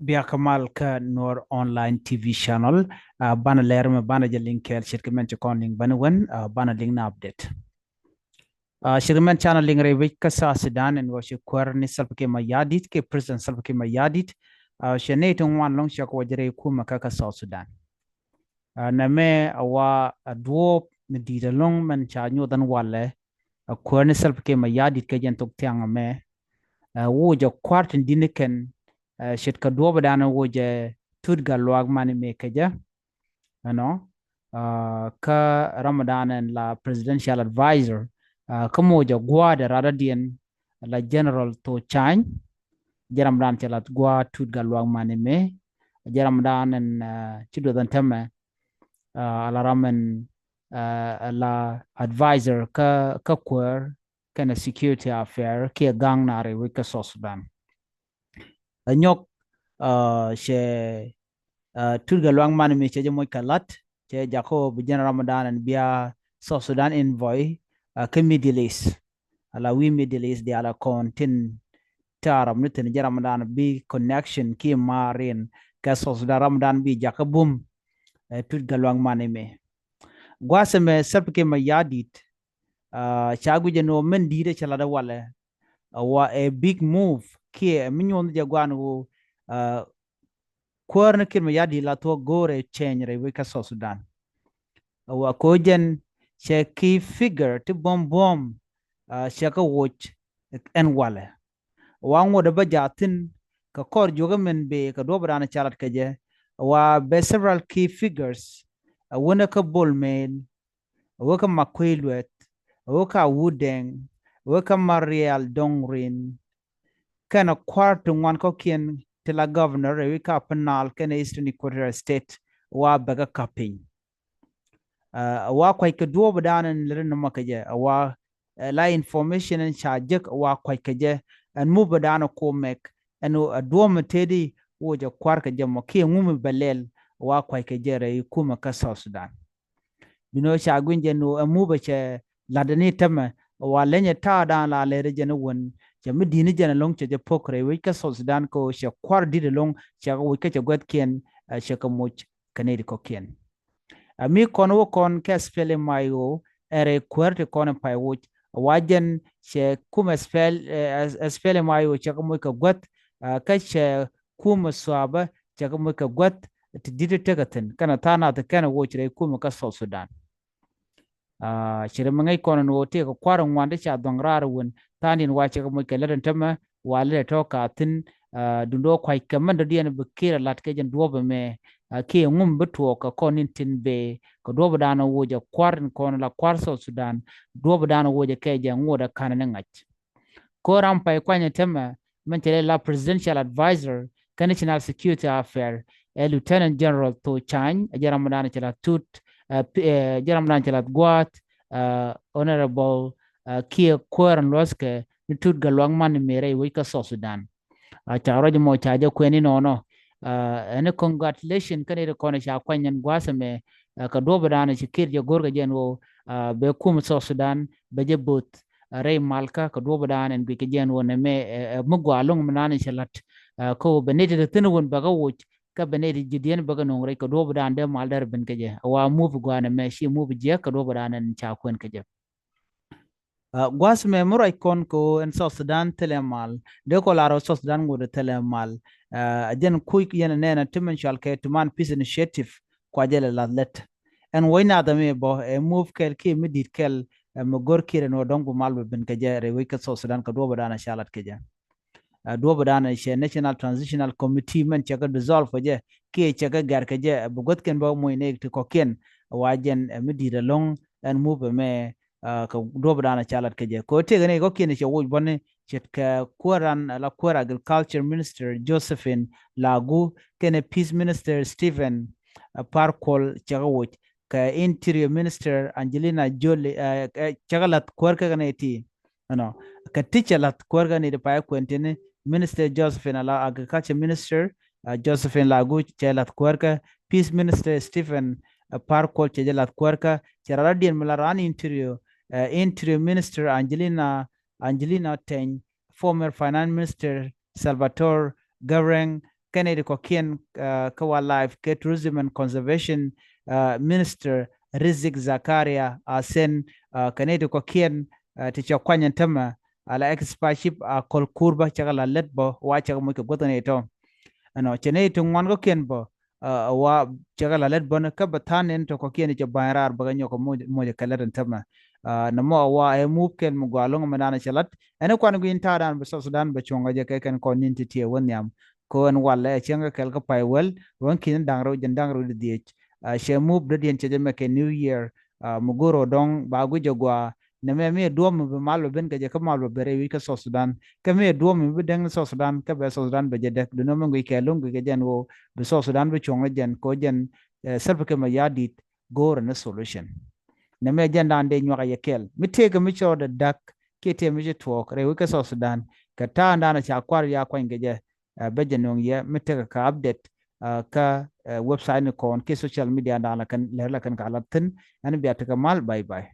Bia Kamal ka Noor online TV channel bana leer me bana link kel shirkimen kon link bana wen bana link na update shirkimen channel link re wik ka sa Sudan en washi kwar ni salpake mayadit ke president salpake mayadit shene to wan long shak wajere kuma ka South Sudan na me awa duo me di long man cha nyodan wale kwar ni salpake mayadit ke jen tok tiang me wo jo kwartin diniken shit ka duoba dana wo je tut ga luag mani me keja ano ka Ramadan and la presidential advisor kamo jo gwa de rada dien la general to chany jaram dan chelat gwa tut ga luag mani me jaram dan en chido dan teme ala ramen la advisor ka kwer kana security affair kia gang nare wika Sudan nyok she turga luang man mi che moy kalat che jako bu gen Ramadan and bia Sudan envoy ke Middle East ala wi Middle East di ala kontin taram nitin je Ramadan bi connection ki marin ka Sudan Ramadan bi jakabum turga luang man mi gwase me sep ke ma yadit chagu je no men dire chala da wale wa a big move ki minyon je gwanu kuar na kirma yadi la to gore change re wika Sudan wa kojen she key figure ti bom she ka watch en wale wango da bajatin ka kor joga men be ka do brana chalat ka je wa be several key figures wona ka bolmen wa ka makwelwet wa ka wudeng wa ka marial dongrin kana kwartu ngwan ko kien tila governor rewi ka penal kene Eastern Equatorial State wa baga kaping wa kwai ke duo badanan lirin makaje wa la information en chajek wa kwai keje en mu badana ko mek en duo metedi wo je kwar ke jamo ke ngumi belel wa kwai keje re kuma ka South Sudan bino chagun je no mu ba che ladani tama wa lenye ta dan la lere je no won jami dini jana long che je pokre we ka South Sudan ko she kwar di de long che we ka che gwat ken she ka much kanedi ko ken mi kon wo kon ke spele mayo ere kwerte kon pa wo wajen she kuma spele mayo che ka mo ka gwat ka she kuma swaba che ka mo ka gwat ti didi tegaten kana tana ta kana wo chire kuma ka South Sudan chire mangai kono no te ko kwaro ngwande cha dongrar won tanin wache ko ke leden tama wale to ka tin dundo kwai kaman da dian be kira lat ke jen duobe me ke ngum beto ka konin tin be ko duobe dana woje kwarin kono la kwar South Sudan duobe dana woje ke jen ngoda kanane ngach ko ram pai kwanya tema man tele la presidential advisor national security affair lieutenant general to chany jaram dana chela tut jaram dana chela gwat honorable kia kuaran loske nitut galwang man mere wika South Sudan charo mo chaja kweni no ene congratulation kane de kone cha kwanyen gwasame ka do badana chikir je gorga jenwo be kum South Sudan be je bot rey malka ka do badana en bike jenwo ne me mugwalong manani chalat ko benede de tinwon baga wuch ka benede jidien baga nongre ka do badana de maldar ben keje wa move gwana me shi move je ka do badana cha kwen keje gwas me murai kon ko en South Sudan telemal de ko laro South Sudan ngode telemal ajen kuik yen nena timen shal ke tuman peace initiative kwa jele la let en wayna da me bo e move kel ki midit kel mo gor kire no dongo malbe ben ke jere wi ka South Sudan ka do badana shalat ke je do badana she national transitional committee men chaka dissolve je ki chaka gar ke je bu got ken bo moy ne ko ken wajen midit long en move me ka dobe dana chalat keje ko te gane ko kine che wuj bonne chet ka kuran la kura agriculture minister Josephine Lagu kene peace minister Stephen Parkol chagawuj ka interior minister Angelina Jolie chagalat kwarka gane ti no ka teacher lat kwarga ni de pa kwentene minister Josephine la agriculture minister Josephine Lagu chalat kwarka peace minister Stephen Parkol chalat kwarka charadian malaran interior minister Angelina Teng, former finance minister Salvatore Gareng, Kennedy ko kien ka wildlife ke tourism and conservation minister Rizik Zakaria sen Kennedy ko kien ti cha kwanyen tama ala expertship kol kurba chagala letbo wa chaga mo ko gotane to ano chene to ngwan ko ken bo wa chagala let bon ka batan en to ko kien che bayrar baga nyoko mo kaladan tama na mo wa e move ken mo gwalong manana chalat ene kwan gwin tadan be so sudan be chonga je ken ko ninti tie wonyam ko en wala e chenga kel ka pai wel won kin dangro jen dangro di she move de dien che me ke new year mugoro dong ba gu jogwa na me duom be malo ben ke je ka malo bere wi ka so sudan ka me duom be deng so sudan ka be so sudan be je dek do no ngi ke lung ke jen wo be so sudan be chonga jen ko jen self ke ma yadit go na solution na me jen dan de nyoka yekel mi te ke mi cho de dak ke te mi je tok re wi ka so sudan ka ta ndana cha kwar ya kwa ngeje be je nong ye mi te ka update ka website ni kon ke social media ndana kan le la kan ka latin an biya ta mal bye bye